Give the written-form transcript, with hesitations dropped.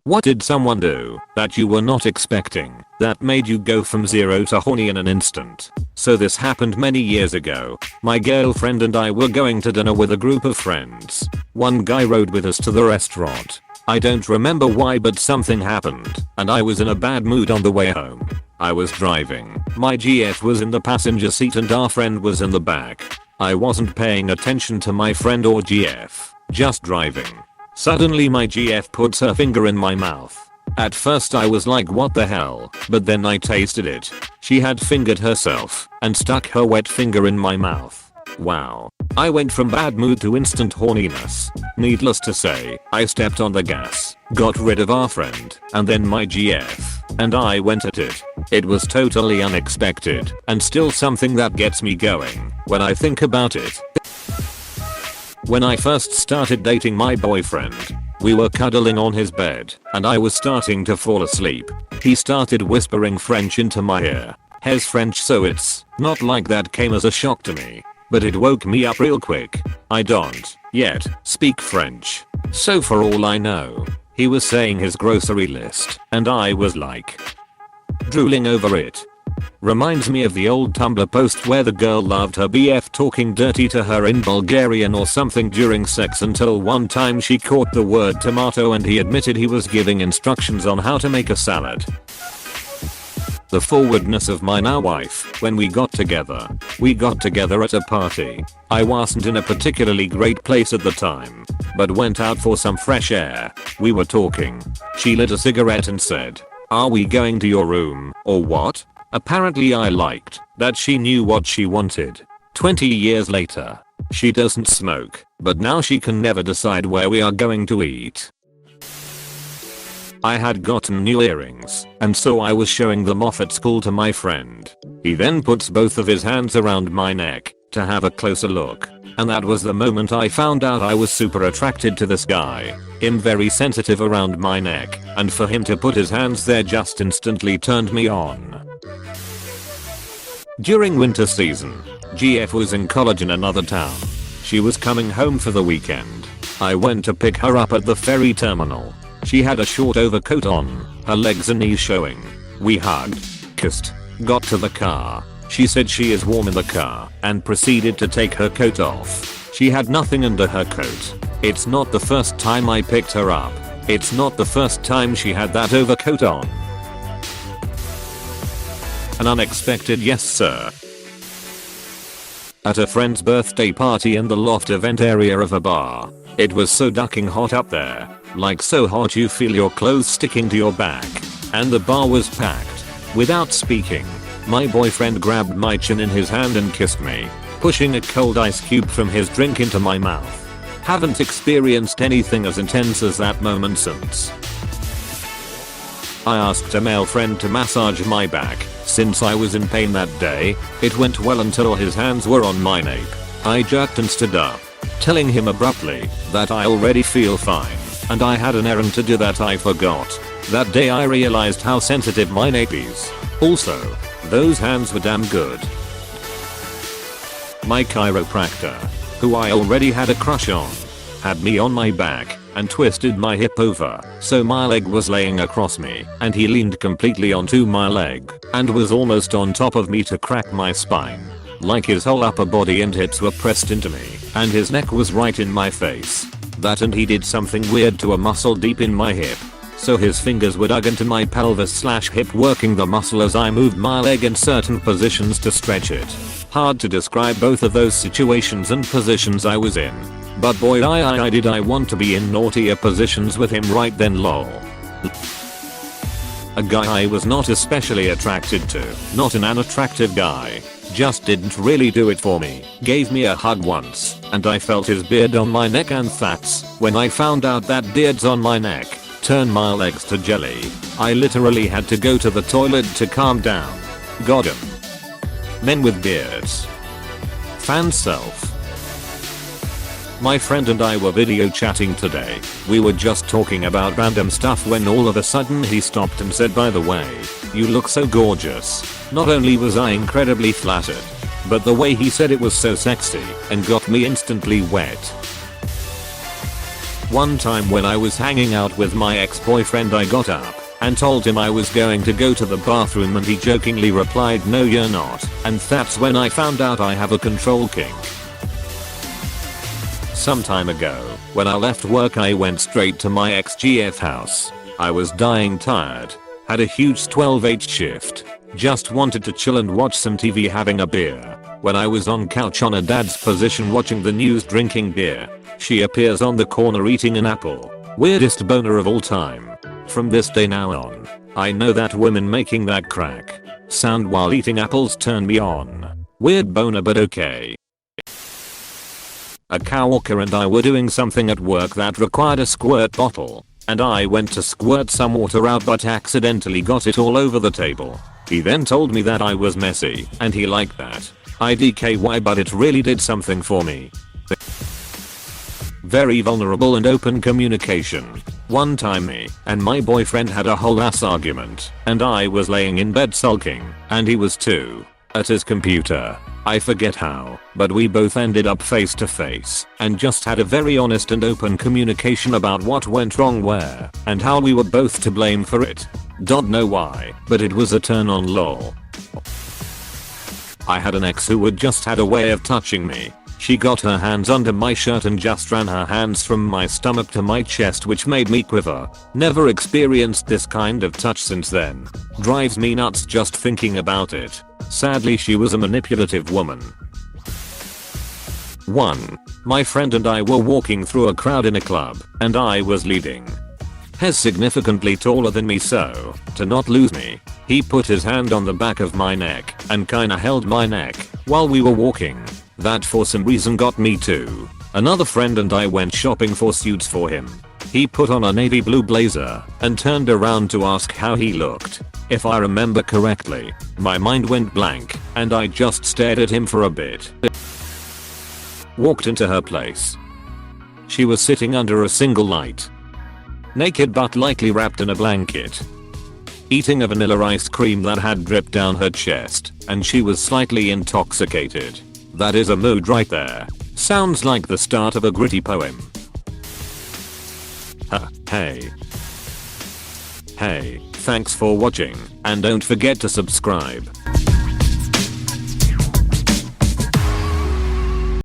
What did someone do that you were not expecting that made you go from zero to horny in an instant? So this happened many years ago. My girlfriend and I were going to dinner with a group of friends. One guy rode with us to the restaurant. I don't remember why, but something happened and I was in a bad mood on the way home. I was driving. My GF was in the passenger seat and our friend was in the back. I wasn't paying attention to my friend or GF, just driving. Suddenly my GF puts her finger in my mouth. At first I was like, what the hell, but then I tasted it. She had fingered herself and stuck her wet finger in my mouth. Wow. I went from bad mood to instant horniness. Needless to say, I stepped on the gas, got rid of our friend, and then my GF, and I went at it. It was totally unexpected, and still something that gets me going when I think about it. When I first started dating my boyfriend, we were cuddling on his bed, and I was starting to fall asleep. He started whispering French into my ear. His French, so it's not like that came as a shock to me, but it woke me up real quick. I don't yet speak French, so for all I know, he was saying his grocery list, and I was like drooling over it. Reminds me of the old Tumblr post where the girl loved her BF talking dirty to her in Bulgarian or something during sex until one time she caught the word tomato and he admitted he was giving instructions on how to make a salad. The forwardness of my now wife. When we got together at a party. I wasn't in a particularly great place at the time, but went out for some fresh air. We were talking. She lit a cigarette and said, "Are we going to your room, or what?" Apparently I liked that she knew what she wanted. 20 years later, she doesn't smoke, but now she can never decide where we are going to eat. I had gotten new earrings, and so I was showing them off at school to my friend. He then puts both of his hands around my neck to have a closer look, and that was the moment I found out I was super attracted to this guy. Him very sensitive around my neck, and for him to put his hands there just instantly turned me on. During winter season, GF was in college in another town. She was coming home for the weekend. I went to pick her up at the ferry terminal. She had a short overcoat on, her legs and knees showing. We hugged, kissed, got to the car. She said she is warm in the car and proceeded to take her coat off. She had nothing under her coat. It's not the first time I picked her up. It's not the first time she had that overcoat on. An unexpected yes sir. At a friend's birthday party in the loft event area of a bar. It was so ducking hot up there, like so hot you feel your clothes sticking to your back, and the bar was packed. Without speaking, my boyfriend grabbed my chin in his hand and kissed me, pushing a cold ice cube from his drink into my mouth. Haven't experienced anything as intense as that moment since. I asked a male friend to massage my back, since I was in pain that day. It went well until his hands were on my nape. I jerked and stood up, telling him abruptly that I already feel fine, and I had an errand to do that I forgot. That day I realized how sensitive my nape is. Also, those hands were damn good. My chiropractor, who I already had a crush on, had me on my back and twisted my hip over so my leg was laying across me, and he leaned completely onto my leg and was almost on top of me to crack my spine. Like his whole upper body and hips were pressed into me, and his neck was right in my face. That and he did something weird to a muscle deep in my hip. So his fingers were dug into my pelvis/hip, working the muscle as I moved my leg in certain positions to stretch it. Hard to describe both of those situations and positions I was in. But boy did I want to be in naughtier positions with him right then, lol. A guy I was not especially attracted to, not an unattractive guy, just didn't really do it for me. Gave me a hug once, and I felt his beard on my neck, and that's when I found out that beards on my neck turn my legs to jelly. I literally had to go to the toilet to calm down. Got him. Men with beards. Fan self. My friend and I were video chatting today. We were just talking about random stuff when all of a sudden he stopped and said, "By the way, you look so gorgeous." Not only was I incredibly flattered, but the way he said it was so sexy and got me instantly wet. One time when I was hanging out with my ex-boyfriend, I got up and told him I was going to go to the bathroom, and he jokingly replied, "No you're not," and that's when I found out I have a control kink. Some time ago, when I left work, I went straight to my ex-GF house. I was dying tired, had a huge 12H shift, just wanted to chill and watch some TV having a beer. When I was on couch on a dad's position watching the news drinking beer, she appears on the corner eating an apple. Weirdest boner of all time. From this day now on, I know that women making that crack sound while eating apples turn me on. Weird boner but okay. A coworker and I were doing something at work that required a squirt bottle, and I went to squirt some water out but accidentally got it all over the table. He then told me that I was messy, and he liked that. IDKY, but it really did something for me. Very vulnerable and open communication. One time me and my boyfriend had a whole ass argument, and I was laying in bed sulking, and he was too. At his computer. I forget how, but we both ended up face to face and just had a very honest and open communication about what went wrong where and how we were both to blame for it. Don't know why, but it was a turn on lol. I had an ex who would just had a way of touching me. She got her hands under my shirt and just ran her hands from my stomach to my chest, which made me quiver. Never experienced this kind of touch since then. Drives me nuts just thinking about it. Sadly, she was a manipulative woman. 1. My friend and I were walking through a crowd in a club, and I was leading. He's significantly taller than me, so, to not lose me, he put his hand on the back of my neck and kinda held my neck while we were walking. That for some reason got me too. Another friend and I went shopping for suits for him. He put on a navy blue blazer and turned around to ask how he looked. If I remember correctly, my mind went blank and I just stared at him for a bit. Walked into her place. She was sitting under a single light. Naked but lightly wrapped in a blanket. Eating a vanilla ice cream that had dripped down her chest, and she was slightly intoxicated. That is a mood right there. Sounds like the start of a gritty poem. Hey. Hey, thanks for watching, and don't forget to subscribe.